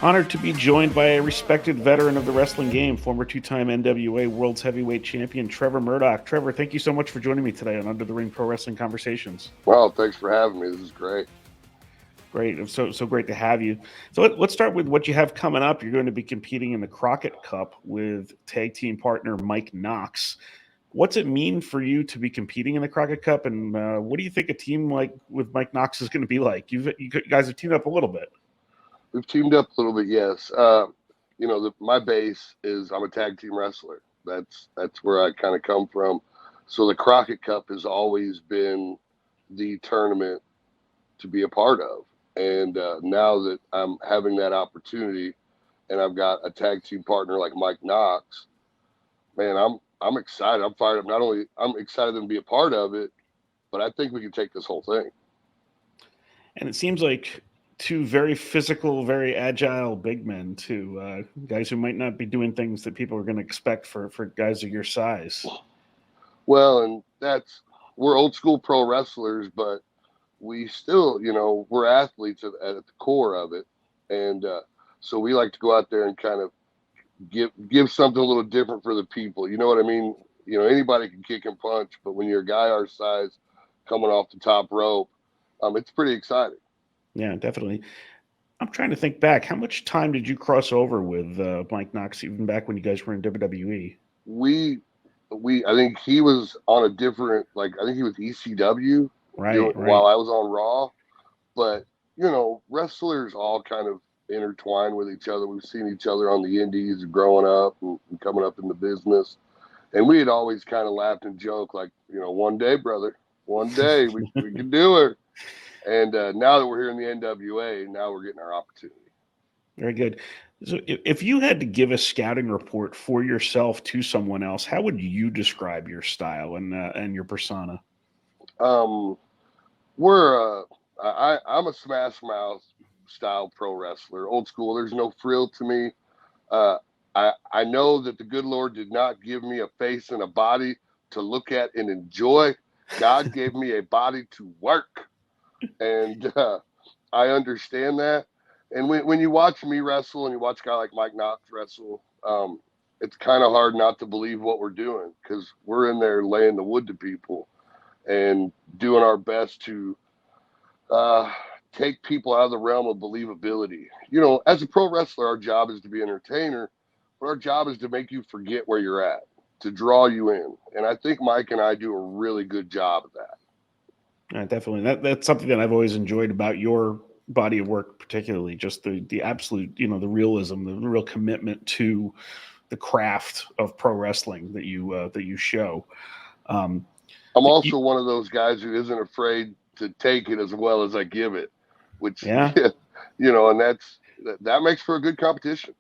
Honored to be joined by a respected veteran of the wrestling game, former two-time NWA World's Heavyweight Champion Trevor Murdoch. Trevor, thank you so much for joining me today on Under the Ring Pro Wrestling Conversations. Well, thanks for having me. This is great. Great. It's so great to have you. So let's start with what you have coming up. You're going to be competing in the Crockett Cup with tag team partner Mike Knox. What's it mean for you to be competing in the Crockett Cup, and what do you think a team like with Mike Knox is going to be like? You guys have teamed up a little bit. We've teamed up a little bit, yes. My base is I'm a tag team wrestler. That's where I kind of come from. So the Crockett Cup has always been the tournament to be a part of. And now that I'm having that opportunity, and I've got a tag team partner like Mike Knox, man, I'm excited. I'm fired up. Not only I'm excited to be a part of it, but I think we can take this whole thing. And it seems like two very physical, very agile big men, too. Guys who might not be doing things that people are going to expect for guys of your size. Well, and we're old school pro wrestlers, but we still, we're athletes at the core of it. And so we like to go out there and kind of give something a little different for the people. You know what I mean? Anybody can kick and punch, but when you're a guy our size coming off the top rope, it's pretty exciting. Yeah, definitely. I'm trying to think back. How much time did you cross over with Mike Knox, even back when you guys were in WWE? I think he was on a different, I think he was ECW right. while I was on Raw. But, wrestlers all kind of intertwined with each other. We've seen each other on the indies growing up and coming up in the business. And we had always kind of laughed and joked like, one day, brother, one day we can do it. And now that we're here in the NWA, now we're getting our opportunity. Very good. So if you had to give a scouting report for yourself to someone else, how would you describe your style and your persona? I'm a smash mouth style pro wrestler, old school. There's no frill to me. I know that the good Lord did not give me a face and a body to look at and enjoy. God gave me a body to work. And I understand that. And when you watch me wrestle and you watch a guy like Mike Knox wrestle, it's kind of hard not to believe what we're doing because we're in there laying the wood to people and doing our best to take people out of the realm of believability. As a pro wrestler, our job is to be an entertainer, but our job is to make you forget where you're at, to draw you in. And I think Mike and I do a really good job of that. Definitely. That's something that I've always enjoyed about your body of work, particularly just the absolute, the realism, the real commitment to the craft of pro wrestling that you show. I'm also one of those guys who isn't afraid to take it as well as I give it, which, yeah, and that makes for a good competition.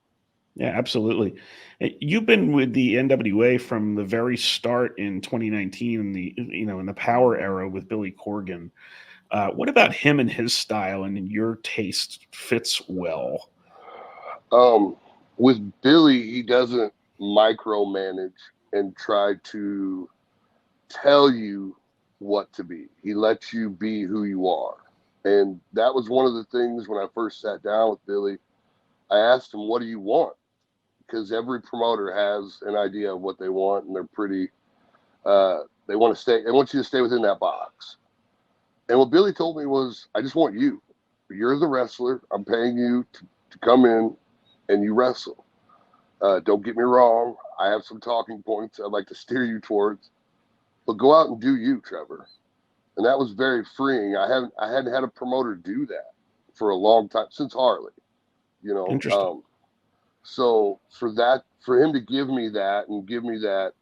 Yeah, absolutely. You've been with the NWA from the very start in 2019 in the Power era with Billy Corgan. What about him and his style and your taste fits well? With Billy, he doesn't micromanage and try to tell you what to be. He lets you be who you are. And that was one of the things when I first sat down with Billy. I asked him, what do you want? Because every promoter has an idea of what they want, and they're pretty, they want you to stay within that box. And what Billy told me was, I just want you. You're the wrestler. I'm paying you to come in and you wrestle. Don't get me wrong. I have some talking points I'd like to steer you towards, but go out and do you, Trevor. And that was very freeing. I hadn't had a promoter do that for a long time, since Harley, Interesting. So for him to give me that and give me that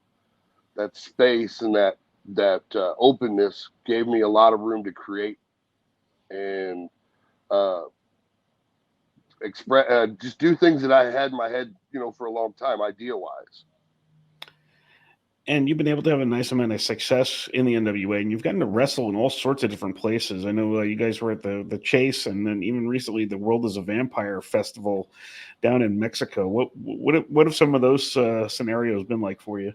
space and that openness gave me a lot of room to create and express, just do things that I had in my head, for a long time, idea wise. And you've been able to have a nice amount of success in the NWA, and you've gotten to wrestle in all sorts of different places. I know you guys were at the Chase, and then even recently the World is a Vampire Festival down in Mexico. What have some of those scenarios been like for you?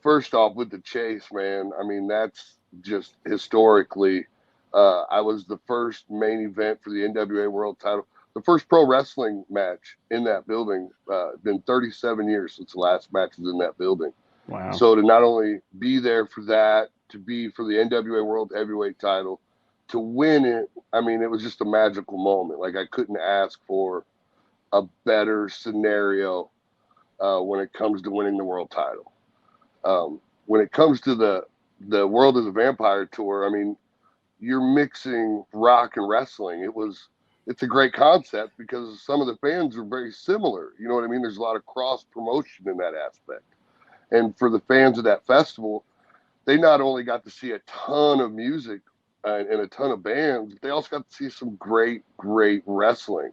First off, with the Chase, man, I mean, that's just historically, I was the first main event for the NWA World title. the first pro wrestling match in that building. Been 37 years since the last match was in that building. Wow. So to not only be there for that, to be for the NWA World Heavyweight title, to win it, I mean, it was just a magical moment. Like, I couldn't ask for a better scenario when it comes to winning the world title. When it comes to the World is a Vampire tour, I mean, you're mixing rock and wrestling. It's a great concept because some of the fans are very similar. You know what I mean? There's a lot of cross promotion in that aspect. And for the fans of that festival, they not only got to see a ton of music and a ton of bands, but they also got to see some great, great wrestling.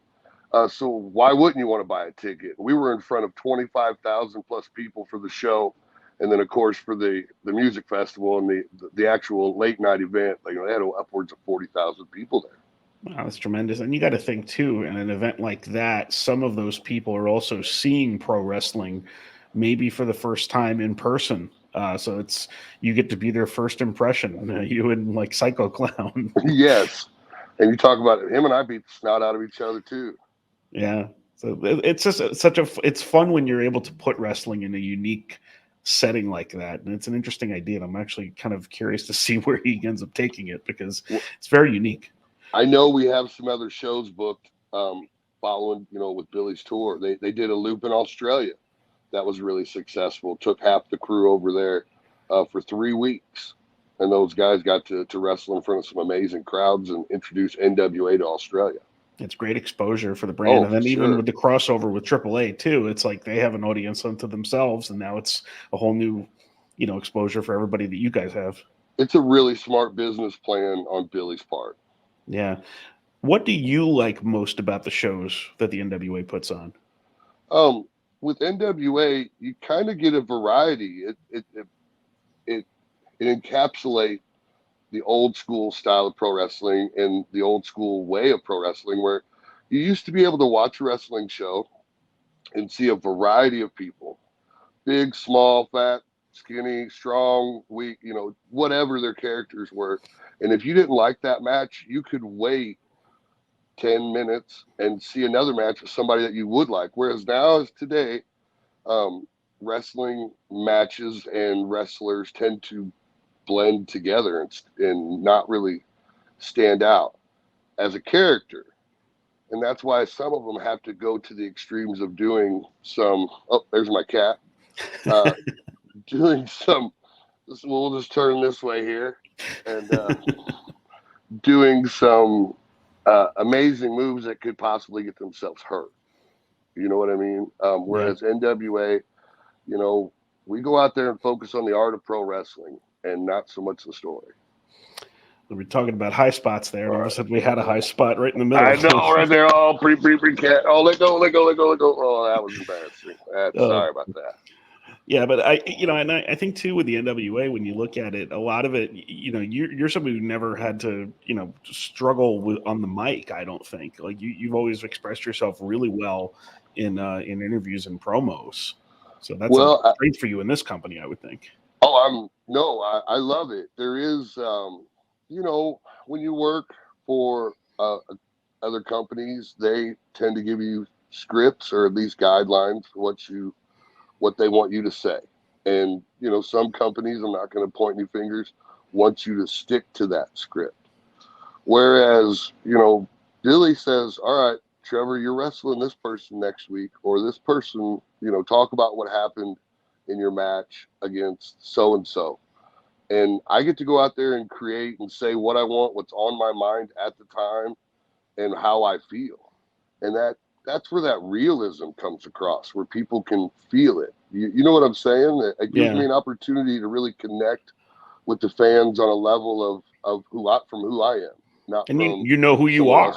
So why wouldn't you want to buy a ticket? We were in front of 25,000 plus people for the show. And then, of course, for the music festival and the actual late night event, they had upwards of 40,000 people there. Wow, that's tremendous. And you got to think, too, in an event like that, some of those people are also seeing pro wrestling maybe for the first time in person. So you get to be their first impression, you and like Psycho Clown. Yes. And you talk about it, him and I beat the snot out of each other too. Yeah. So it's just it's fun when you're able to put wrestling in a unique setting like that. And it's an interesting idea. And I'm actually kind of curious to see where he ends up taking it because it's very unique. I know we have some other shows booked following, with Billy's tour. They did a loop in Australia. That was really successful. Took half the crew over there for 3 weeks. And those guys got to wrestle in front of some amazing crowds and introduce NWA to Australia. It's great exposure for the brand. And then even with the crossover with AAA too, it's like they have an audience unto themselves. And now it's a whole new, exposure for everybody that you guys have. It's a really smart business plan on Billy's part. Yeah. What do you like most about the shows that the NWA puts on? With NWA, you kind of get a variety. It encapsulates the old school style of pro wrestling and the old school way of pro wrestling, where you used to be able to watch a wrestling show and see a variety of people, big, small, fat, skinny, strong, weak, whatever their characters were. And if you didn't like that match, you could wait 10 minutes and see another match with somebody that you would like. Whereas now, as today, wrestling matches and wrestlers tend to blend together and not really stand out as a character. And that's why some of them have to go to the extremes of doing some, there's my cat, doing some, we'll just turn this way here, and doing some amazing moves that could possibly get themselves hurt. You know what I mean? Whereas NWA, we go out there and focus on the art of pro wrestling and not so much the story. We're talking about high spots there. And all of a sudden we had a high spot right in the middle. I know, right there. Oh, cat. Oh, let go. Oh, that was embarrassing. Sorry about that. Yeah, but I think too with the NWA, when you look at it, a lot of it, you're somebody who never had to, struggle on the mic. I don't think like you've always expressed yourself really well in interviews and promos. So that's great for you in this company, I would think. Oh, I love it. There is, when you work for other companies, they tend to give you scripts or at least guidelines for what they want you to say. And, some companies, I'm not going to point any fingers, want you to stick to that script. Whereas, Billy says, all right, Trevor, you're wrestling this person next week, or this person, talk about what happened in your match against so-and-so. And I get to go out there and create and say what I want, what's on my mind at the time, and how I feel. And that's where that realism comes across, where people can feel it. You know what I'm saying? It gives me an opportunity to really connect with the fans on a level of who I am. Not and from you know who you are.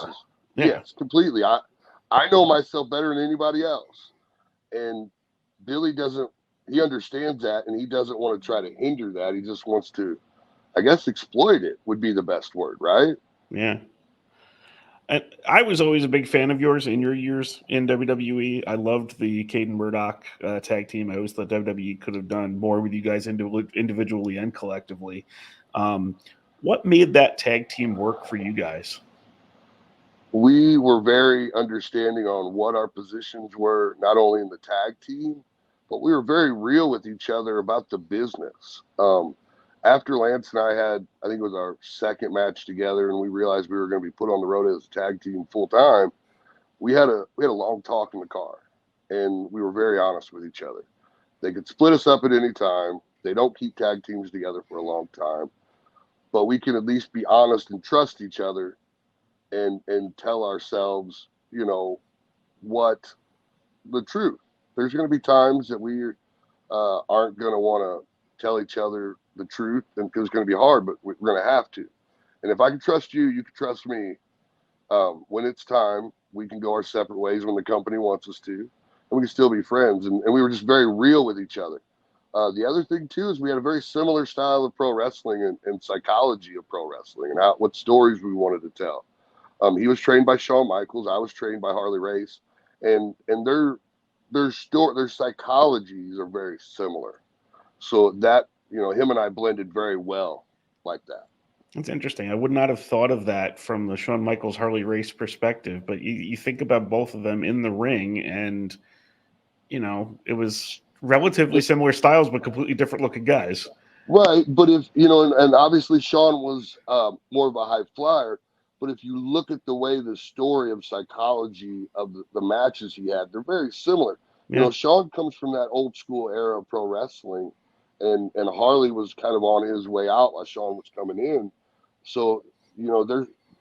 Yeah. Yes, completely. I know myself better than anybody else. And Billy he understands that, and he doesn't want to try to hinder that. He just wants to, I guess, exploit it would be the best word, right? Yeah. And I was always a big fan of yours in your years in WWE. I loved the Caden Murdoch tag team. I always thought WWE could have done more with you guys individually and collectively. What made that tag team work for you guys? we were very understanding on what our positions were, not only in the tag team, but we were very real with each other about the business. After Lance and I had, I think it was our second match together, and we realized we were going to be put on the road as a tag team full time, we had a long talk in the car, and we were very honest with each other. They could split us up at any time. They don't keep tag teams together for a long time, but we can at least be honest and trust each other and tell ourselves, what the truth. There's going to be times that we aren't going to want to tell each other the truth, and because it's going to be hard, but we're going to have to. And if I can trust you, you can trust me. When it's time, we can go our separate ways when the company wants us to, and we can still be friends. And we were just very real with each other. The other thing too is we had a very similar style of pro wrestling and psychology of pro wrestling and what stories we wanted to tell. He was trained by Shawn Michaels. I was trained by Harley Race, and their psychologies are very similar. So that, him and I blended very well like that. It's interesting. I would not have thought of that from the Shawn Michaels Harley Race perspective, but you think about both of them in the ring, and it was relatively similar styles, but completely different looking guys. Right, but if and obviously Shawn was more of a high flyer. But if you look at the way the story of psychology of the matches he had, they're very similar. Yeah. Shawn comes from that old school era of pro wrestling, and Harley was kind of on his way out while Shawn was coming in. So,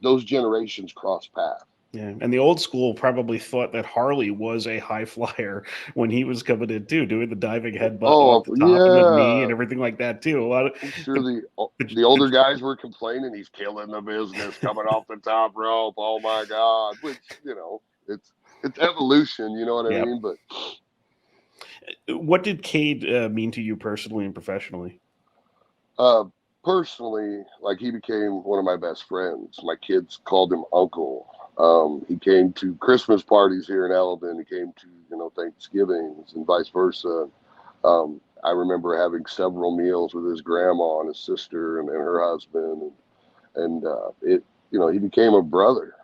those generations cross paths. Yeah, and the old school probably thought that Harley was a high flyer when he was coming in too, doing the diving headbutt off the top and the knee and everything like that too. A lot of I'm sure the older guys were complaining he's killing the business coming off the top rope. Oh my God! Which it's evolution. You know what I mean? But what did Cade mean to you personally and professionally? Personally, like, he became one of my best friends. My kids called him Uncle. He came to Christmas parties here in Elvin. He came to, Thanksgivings and vice versa. I remember having several meals with his grandma and his sister and her husband. And he became a brother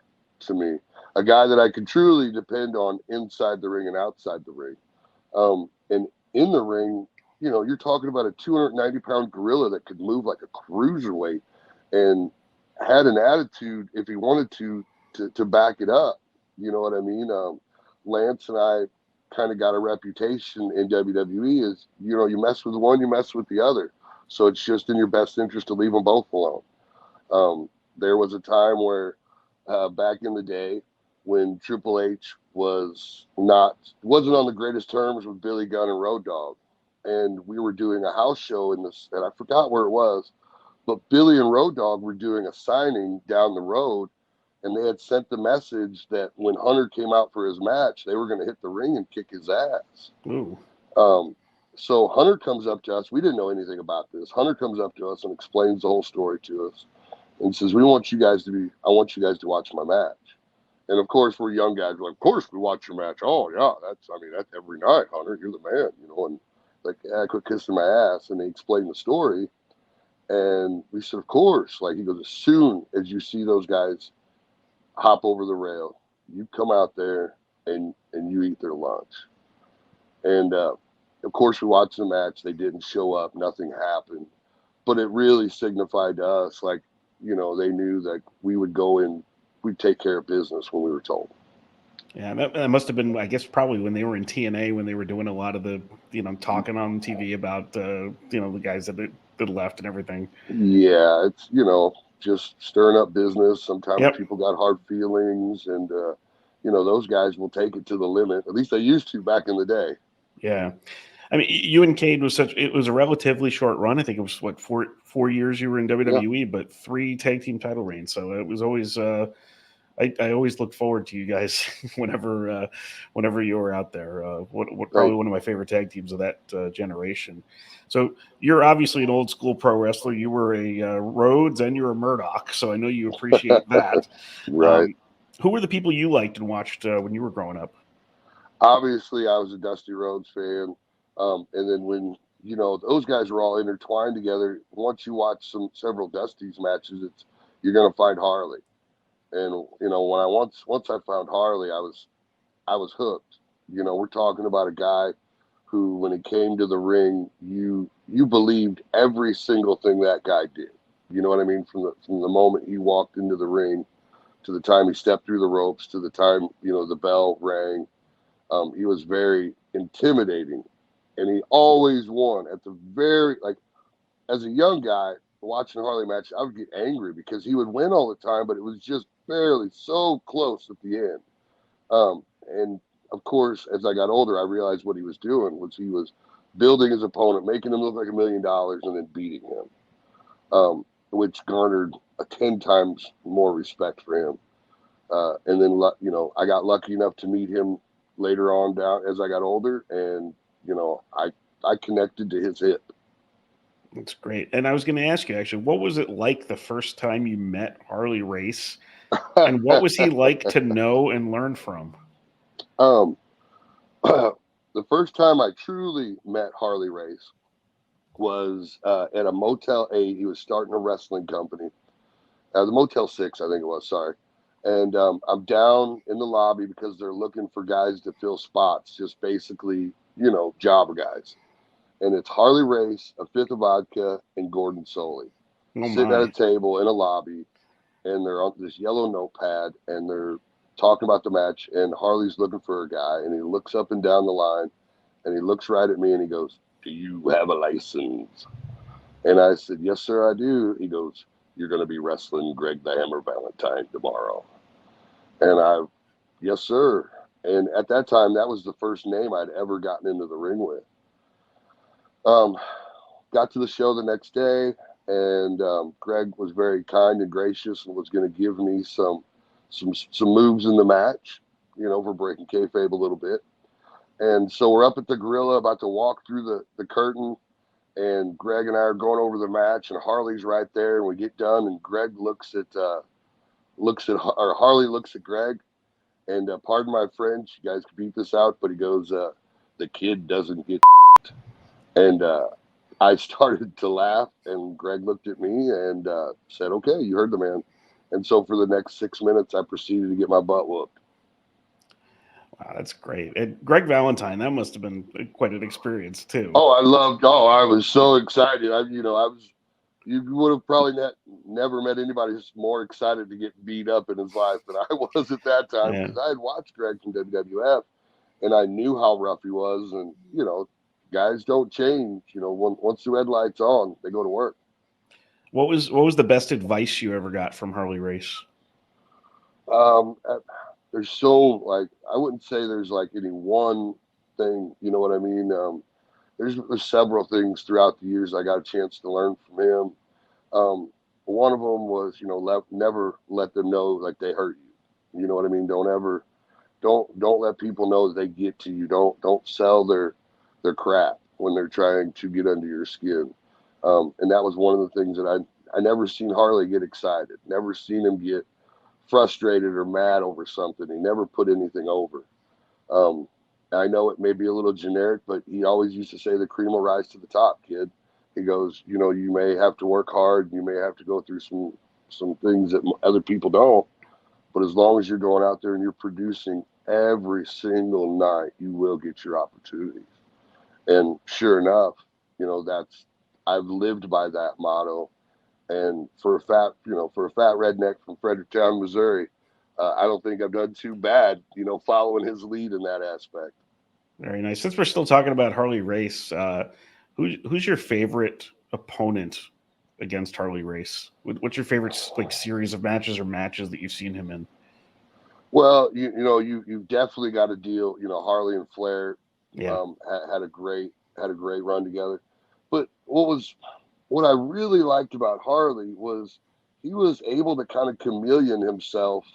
to me, a guy that I could truly depend on inside the ring and outside the ring. And in the ring, you're talking about a 290-pound gorilla that could move like a cruiserweight and had an attitude if he wanted to back it up. You know what I mean? Lance and I kind of got a reputation in WWE as, you mess with one, you mess with the other. So it's just in your best interest to leave them both alone. There was a time where back in the day when Triple H wasn't on the greatest terms with Billy Gunn and Road Dogg. And we were doing a house show and I forgot where it was, but Billy and Road Dogg were doing a signing down the road, and they had sent the message that when Hunter came out for his match, they were going to hit the ring and kick his ass. Ooh. So Hunter comes up to us. We didn't know anything about this. Hunter comes up to us and explains the whole story to us and says, I want you guys to watch my match. And of course, we're young guys. We're like, of course we watch your match. Oh yeah, that's every night, Hunter. You're the man, and like, quit kissing my ass. And they explained the story. And we said, of course. Like, he goes, as soon as you see those guys hop over the rail, you come out there and you eat their lunch. And of course, we watched the match. They didn't show up. Nothing happened. But it really signified to us, like, they knew that we would go in, we'd take care of business when we were told. Yeah, that must have been, I guess, probably when they were in TNA, when they were doing a lot of the, talking on TV about, the guys that left and everything. Yeah, it's, just stirring up business. Sometimes people got hard feelings, and, those guys will take it to the limit. At least they used to back in the day. Yeah. I mean, you and Cade it was a relatively short run. I think it was, 4 years you were in WWE, but 3 tag team title reigns. So it was always, I always look forward to you guys whenever you were out there. Probably one of my favorite tag teams of that generation. So you're obviously an old school pro wrestler. You were a Rhodes and you're a Murdoch, so I know you appreciate that. Right. Who were the people you liked and watched when you were growing up? Obviously, I was a Dusty Rhodes fan, and then when those guys were all intertwined together. Once you watch several Dusty's matches, you're going to find Harley. And when I once I found Harley, I was hooked. We're talking about a guy who, when he came to the ring, you believed every single thing that guy did. You know what I mean? From the moment he walked into the ring to the time he stepped through the ropes to the time the bell rang, he was very intimidating, and he always won at the very, like, as a young guy watching a Harley match, I would get angry because he would win all the time, but it was just barely so close at the end. And of course, as I got older, I realized what he was doing was he was building his opponent, making him look like $1 million, and then beating him, which garnered 10 times more respect for him. And then, I got lucky enough to meet him later on down as I got older, and I connected to his hip. That's great. And I was going to ask you, actually, what was it like the first time you met Harley Race, and what was he like to know and learn from? The first time I truly met Harley Race was at a Motel 8. He was starting a wrestling company. The Motel 6, I think it was, sorry. And I'm down in the lobby because they're looking for guys to fill spots, just basically, jobber guys. And it's Harley Race, a fifth of vodka, and Gordon Soley sitting at a table in a lobby, and they're on this yellow notepad, and they're talking about the match, and Harley's looking for a guy, and he looks up and down the line, and he looks right at me, and he goes, "Do you have a license?" And I said, "Yes, sir, I do." He goes, "You're going to be wrestling Greg the Hammer Valentine tomorrow." And yes, sir. And at that time, that was the first name I'd ever gotten into the ring with. Got to the show the next day, and Greg was very kind and gracious and was going to give me some moves in the match, for breaking kayfabe a little bit. And so we're up at the Gorilla about to walk through the curtain, and Greg and I are going over the match, and Harley's right there, and we get done, and Greg Harley looks at Greg, and pardon my French, you guys can beat this out, but he goes, "The kid doesn't get shit." And I started to laugh, and Greg looked at me and said, "Okay, you heard the man." And so for the next 6 minutes, I proceeded to get my butt whooped. Wow, that's great. And Greg Valentine, that must have been quite an experience too. Oh, I was so excited. You would have probably never met anybody who's more excited to get beat up in his life than I was at that time, because I had watched Greg from WWF, and I knew how rough he was. And, guys don't change. Once the red light's on, they go to work. What was the best advice you ever got from Harley Race? There's so, I wouldn't say there's any one thing, you know what I mean? There's several things throughout the years I got a chance to learn from him. One of them was, never let them know like they hurt you. You know what I mean? Don't let people know that they get to you. Don't sell their crap when they're trying to get under your skin. And that was one of the things that I never seen Harley get excited. Never seen him get frustrated or mad over something. He never put anything over. I know it may be a little generic, but he always used to say the cream will rise to the top, kid. He goes, you may have to work hard. You may have to go through some things that other people don't. But as long as you're going out there and you're producing every single night, you will get your opportunities. And sure enough, I've lived by that motto. And for a fat redneck from Fredericktown, Missouri, I don't think I've done too bad, following his lead in that aspect. Very nice. Since we're still talking about Harley Race, who's your favorite opponent against Harley Race? What's your favorite series of matches or matches that you've seen him in? Well, you've definitely got to deal. Harley and Flair had a great run together. But what I really liked about Harley was he was able to kind of chameleon himself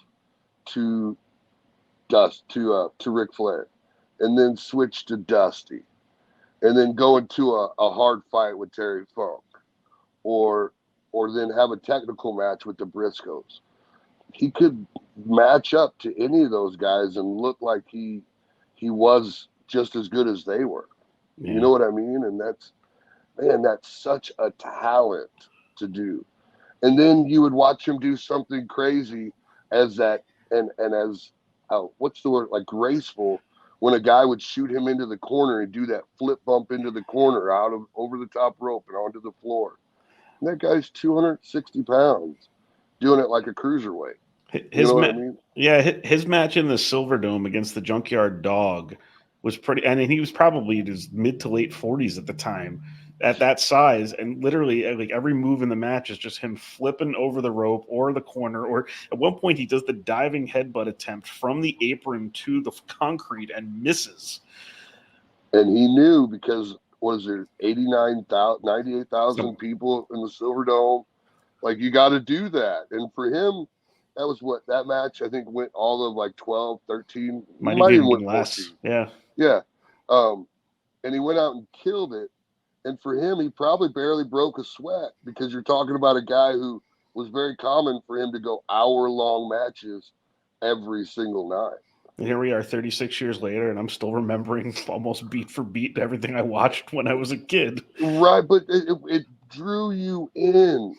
to Ric Flair, and then switch to Dusty, and then go into a hard fight with Terry Funk, or then have a technical match with the Briscoes. He could match up to any of those guys and look like he was just as good as they were. Yeah. You know what I mean? And that's such a talent to do. And then you would watch him do something crazy as that and as what's the word, like graceful, when a guy would shoot him into the corner and do that flip bump into the corner over the top rope and onto the floor. And that guy's 260 pounds doing it like a cruiserweight. You know what I mean? Yeah, his match in the Silverdome against the Junkyard Dog was pretty. I mean, he was probably in his mid to late 40s at the time, at that size, and literally like every move in the match is just him flipping over the rope or the corner. Or at one point, he does the diving headbutt attempt from the apron to the concrete and misses. And he knew, because was there 98,000 people in the Silverdome? Like, you got to do that. And for him, that was what that match, I think, went all of like 12, 13, might even went less. 14. Yeah. And he went out and killed it. And for him, he probably barely broke a sweat, because you're talking about a guy who was very common for him to go hour-long matches every single night. And here we are 36 years later, and I'm still remembering almost beat for beat everything I watched when I was a kid. Right, but it drew you in.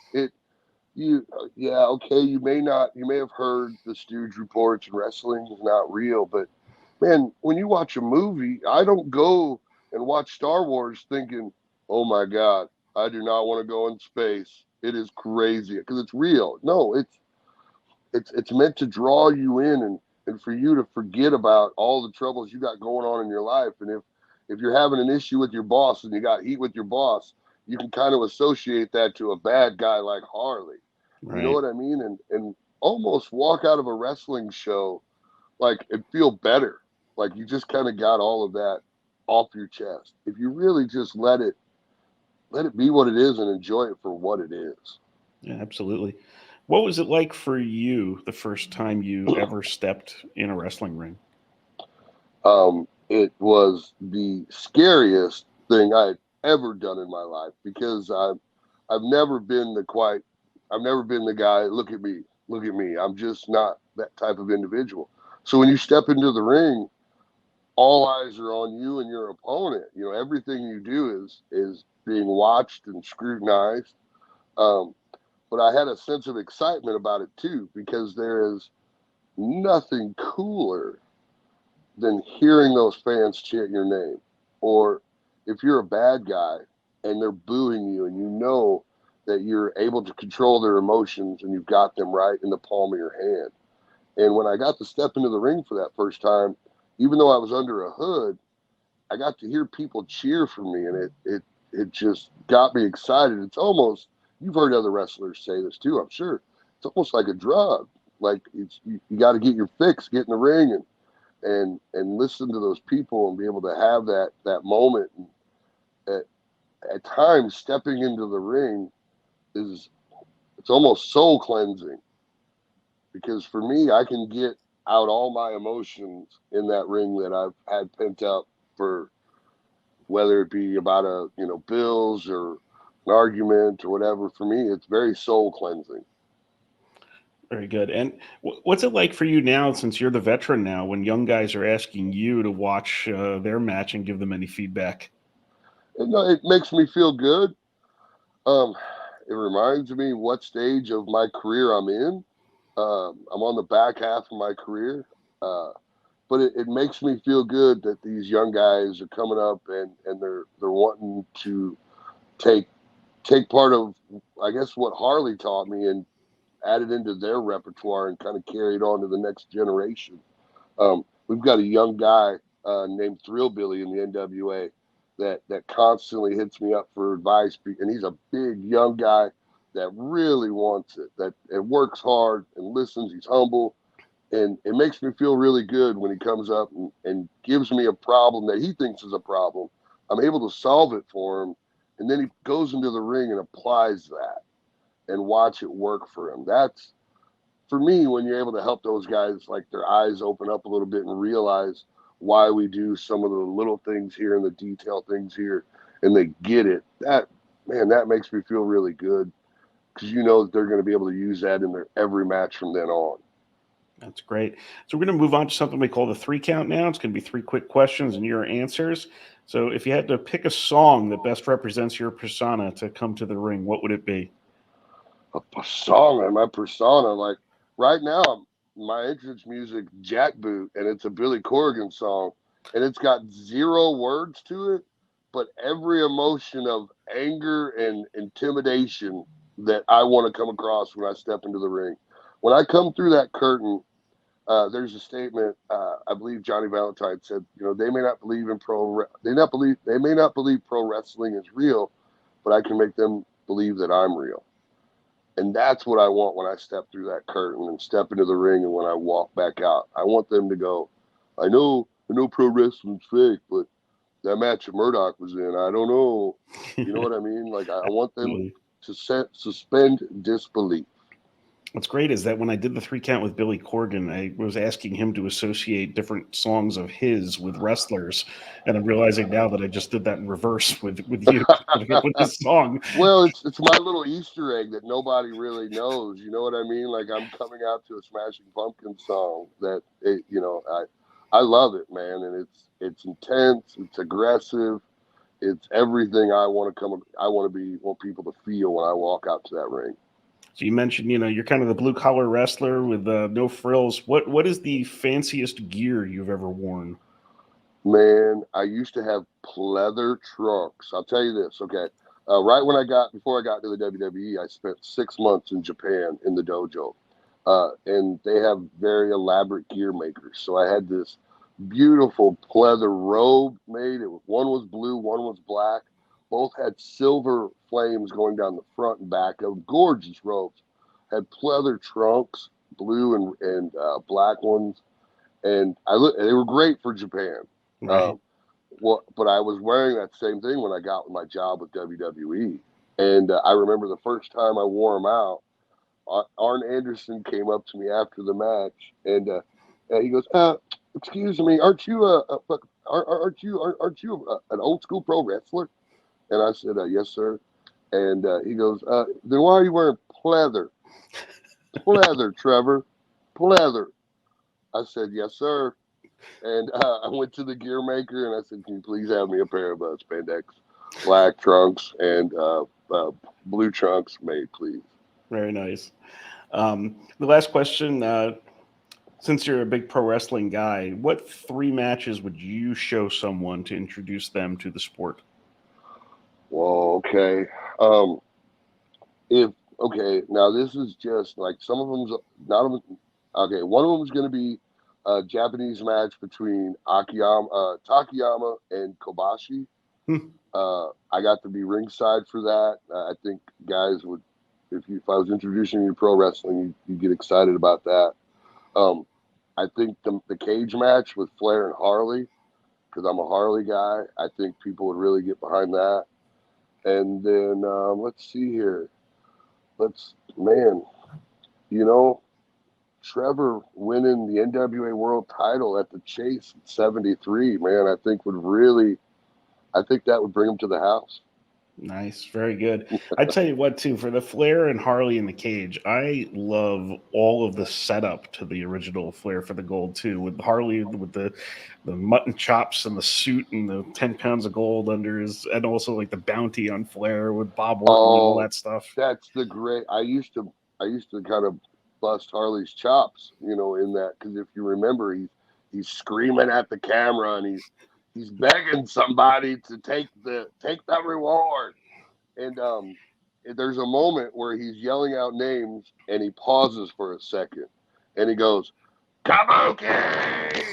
Okay, you may have heard the Stooge reports and wrestling is not real, but man, when you watch a movie, I don't go and watch Star Wars thinking, oh my God, I do not want to go in space. It is crazy, because it's real. No, it's meant to draw you in and for you to forget about all the troubles you got going on in your life. And if you're having an issue with your boss and you got heat with your boss, you can kind of associate that to a bad guy like Harley. Right. You know what I mean? And almost walk out of a wrestling show like and feel better. Like you just kind of got all of that off your chest. If you really just let it be what it is and enjoy it for what it is. Yeah, absolutely. What was it like for you the first time you ever stepped in a wrestling ring? It was the scariest thing I had ever done in my life, because I've never been the guy, look at me. I'm just not that type of individual. So when you step into the ring, all eyes are on you and your opponent. You know, everything you do is being watched and scrutinized. But I had a sense of excitement about it too, because there is nothing cooler than hearing those fans chant your name. Or if you're a bad guy and they're booing you and you know that you're able to control their emotions and you've got them right in the palm of your hand. And when I got to step into the ring for that first time, even though I was under a hood, I got to hear people cheer for me, and it just got me excited. It's almost, you've heard other wrestlers say this too, I'm sure. It's almost like a drug. Like you got to get your fix, get in the ring and listen to those people and be able to have that moment. And at times, stepping into the ring it's almost soul cleansing, because for me, I can get out all my emotions in that ring that I've had pent up for, whether it be about bills or an argument or whatever. For me, it's very soul cleansing. Very good. And what's it like for you now, since you're the veteran now, when young guys are asking you to watch their match and give them any feedback? It makes me feel good. It reminds me what stage of my career I'm in. I'm on the back half of my career. But it makes me feel good that these young guys are coming up and they're wanting to take part of, I guess, what Harley taught me and add it into their repertoire and kind of carry it on to the next generation. We've got a young guy named Thrill Billy in the NWA that constantly hits me up for advice, and he's a big young guy that really wants it, that works hard and listens. He's humble. And it makes me feel really good when he comes up and gives me a problem that he thinks is a problem. I'm able to solve it for him. And then he goes into the ring and applies that and watch it work for him. That's, for me, when you're able to help those guys, like their eyes open up a little bit and realize why we do some of the little things here and the detail things here, and they get it. That makes me feel really good, because you know that they're going to be able to use that in their every match from then on. That's great. So we're going to move on to something we call the 3 count now. It's going to be 3 quick questions and your answers. So if you had to pick a song that best represents your persona to come to the ring, what would it be? A song and my persona. Like right now, my entrance music Jackboot, and it's a Billy Corgan song, and it's got 0 words to it, but every emotion of anger and intimidation that I want to come across when I step into the ring. When I come through that curtain, there's a statement. I believe Johnny Valentine said, they may not believe in they may not believe pro wrestling is real, but I can make them believe that I'm real. And that's what I want when I step through that curtain and step into the ring, and when I walk back out. I want them to go, I know pro wrestling's fake, but that match that Murdoch was in, I don't know. You know what I mean? Like, I want them to suspend disbelief. What's great is that when I did the 3 count with Billy Corgan, I was asking him to associate different songs of his with wrestlers, and I'm realizing now that I just did that in reverse with you with this song. Well, it's my little Easter egg that nobody really knows. You know what I mean? Like, I'm coming out to a Smashing Pumpkins song that I love it, man, and it's intense, it's aggressive, it's everything I want people to feel when I walk out to that ring. So you mentioned, you're kind of the blue collar wrestler with no frills. What is the fanciest gear you've ever worn? Man, I used to have pleather trunks. I'll tell you this, okay? Right before I got to the WWE, I spent 6 months in Japan in the dojo, and they have very elaborate gear makers. So I had this beautiful pleather robe made. One was blue, one was black. Both had silver flames going down the front and back of gorgeous robes. Had pleather trunks, blue and black ones, and they were great for Japan. Right. But I was wearing that same thing when I got my job with WWE, and I remember the first time I wore them out. Arn Anderson came up to me after the match, and he goes, "Excuse me, aren't you an old school pro wrestler?" And I said, "Yes, sir." And he goes, "Then why are you wearing pleather?" "Pleather, Trevor, pleather." I said, "Yes, sir." And I went to the gear maker and I said, "Can you please have me a pair of spandex black trunks and blue trunks made, please?" Very nice. The last question, since you're a big pro wrestling guy, what 3 matches would you show someone to introduce them to the sport? Well, okay. Now this is just like some of them's not of them. Okay, one of them is going to be a Japanese match between Takayama and Kobashi. I got to be ringside for that. I think guys would, if I was introducing you to pro wrestling, you'd get excited about that. I think the cage match with Flair and Harley, because I'm a Harley guy, I think people would really get behind that. And then let's see here. Trevor winning the NWA World Title at the Chase at 73, man, I think that would bring him to the house. Nice. Very good. I tell you what, too, for the Flair and Harley in the cage, I love all of the setup to the original Flair for the gold, too, with Harley with the mutton chops and the suit and the 10 pounds of gold under his, and also like the bounty on Flair with Bob Orton and all that stuff. That's the great. I used to kind of bust Harley's chops, in that, because if you remember, he's screaming at the camera and he's begging somebody to take the reward. And there's a moment where he's yelling out names and he pauses for a second and he goes, "Kabuki!"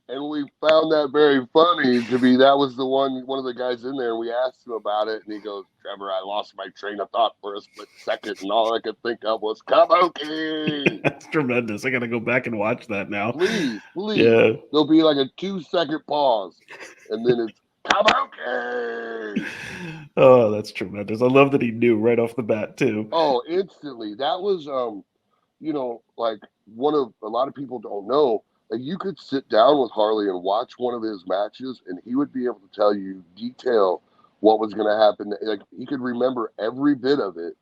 and we found that very funny that was one of the guys in there, and we asked him about it and he goes, "Trevor, I lost my train of thought for a split second and all I could think of was Kabuki." That's tremendous. I got to go back and watch that now. Please. Yeah. There'll be like a 2-second pause and then it's Kabuki. Oh, that's tremendous. I love that he knew right off the bat too. Oh, instantly. That was like a lot of people don't know. Like, you could sit down with Harley and watch one of his matches and he would be able to tell you detail what was going to happen. Like, he could remember every bit of it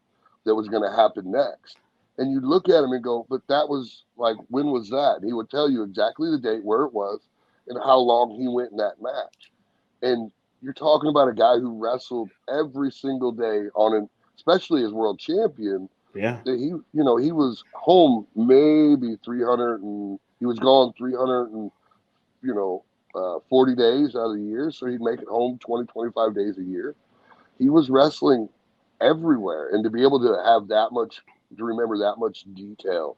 that was going to happen next. And you'd look at him and go, "But that was like, when was that?" And he would tell you exactly the date, where it was, and how long he went in that match. And you're talking about a guy who wrestled every single day especially as world champion, Yeah. He was home maybe 300 and he was gone 300 and 40 days out of the year. So he'd make it home 20, 25 days a year. He was wrestling everywhere. And to be able to remember that much detail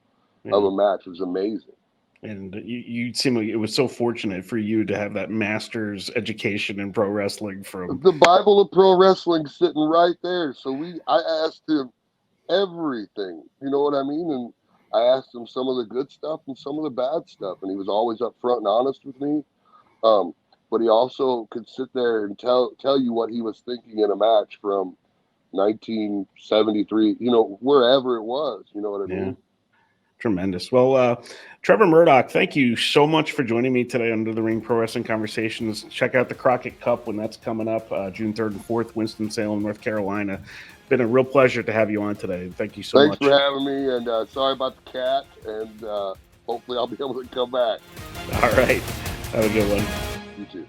of a match was amazing. And you seem like it was so fortunate for you to have that master's education in pro wrestling from the Bible of pro wrestling sitting right there. So I asked him everything, you know what I mean? And I asked him some of the good stuff and some of the bad stuff. And he was always upfront and honest with me. But he also could sit there and tell you what he was thinking in a match from 1973, wherever it was, you know what I mean? Tremendous. Well, Trevor Murdoch, thank you so much for joining me today on Under the Ring Pro Wrestling Conversations. Check out the Crockett Cup when that's coming up, June 3rd and 4th, Winston-Salem, North Carolina. Been a real pleasure to have you on today. Thank you so much. Thanks for having me, and sorry about the cat, and hopefully I'll be able to come back. All right. Have a good one. You too.